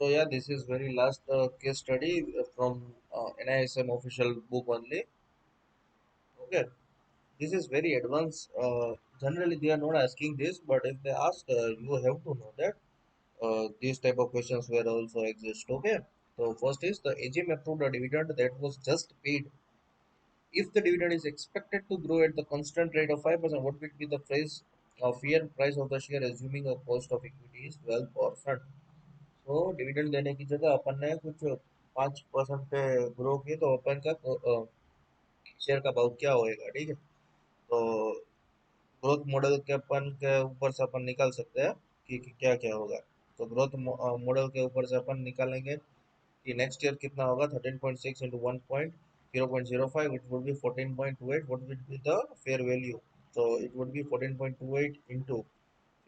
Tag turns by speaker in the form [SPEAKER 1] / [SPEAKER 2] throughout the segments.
[SPEAKER 1] So yeah, this is very last case study from NISM official book only. Okay, this is very advanced. Generally, they are not asking this, but if they ask, you have to know that these type of questions will also exist. Okay, so first is the AGM approved a dividend that was just paid. If the dividend is expected to grow at the constant rate of 5%, what will be the fair price of the share assuming a cost of equity is 12%? तो dividend देने की जगह अपन ने कुछ 5% पे grow की तो अपन का शेयर का भाव क्या होएगा, ठीक है। तो ग्रोथ मॉडल के अपन के ऊपर से अपन निकाल सकते हैं कि क्या क्या होगा। तो ग्रोथ मॉडल के ऊपर से अपन निकालेंगे कि नेक्स्ट ईयर कितना होगा, 13.6 into 1.0.05, it would B 14.28, what will be the fair value. so it would be 14.28 into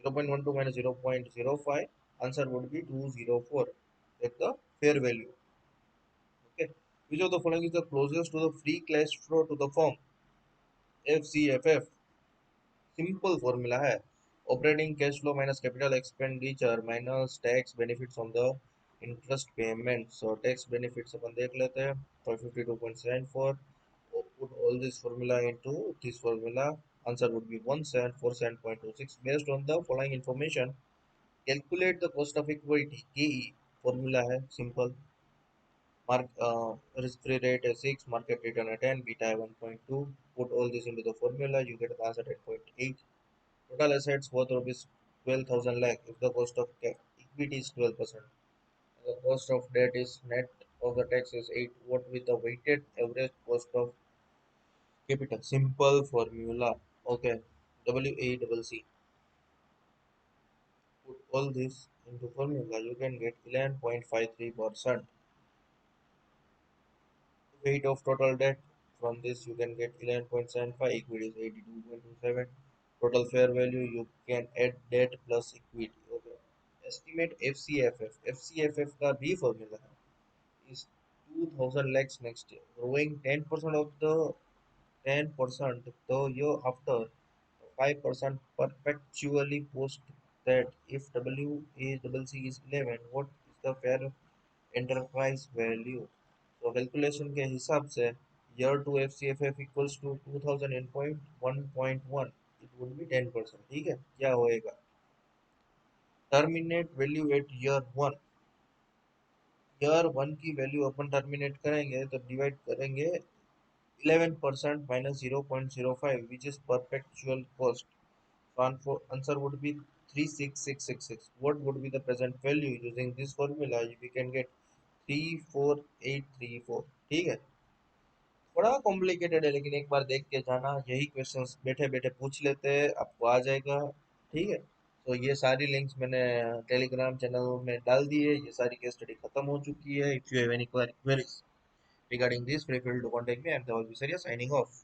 [SPEAKER 1] 0.12 minus 0.05, answer would be 204. Take the fair value. Okay. Which of the following is the closest to the free cash flow to the firm? FCFF. Simple formula है. Operating cash flow minus capital expenditure minus tax benefits on the interest payment. So tax benefits अपन देख लेते हैं. 552.74. Put all this formula into this formula. Answer would be 1747.26. Based on the following information, calculate the cost of equity. KE formula है simple. Risk-free rate is 6, market return at 10, beta 1.2. Put all this into the formula, you get the answer 10.8. Total assets worth rupees 12,000 lakh if the cost of equity is 12%. The cost of debt is net of the tax is 8. What with the weighted average cost of capital? Simple formula. Okay. WACC. Put all this into formula, you can get 11.53%. Weight of total debt, from this you can get 11.75, equity is 82.27. Total fair value, you can add debt plus equity. Okay. Estimate FCFF. FCFF का भी formula है is 2000 lakhs next year, growing 10% of the 10% the year after, 5% perpetually post that. If WACC is 11, what is the fair enterprise value? तो calculation के हिसाब से year two F C F F equals to 2000 in point 1.1, it would be 10%, ठीक है। क्या होएगा, terminate value at year one की value अपन टर्मिनेट करेंगे तो डिवाइड करेंगे 11% minus 0.05 which is perpetual cost. Answer would be 36666। What would be the present value using this formula, we can get 34834, ठीक है। थोड़ा कॉम्प्लिकेटेड है लेकिन एक बार देख के जाना, यही क्वेश्चंस बैठे बैठे पूछ लेते हैं, आपको आ जाएगा, ठीक है। तो ये सारी लिंक्स मैंने टेलीग्राम चैनल में डाल दी है, ये सारी केस स्टडी खत्म हो चुकी है। If you have any queries regarding this, free feel to contact me. I am Dhaval Visaria, signing of.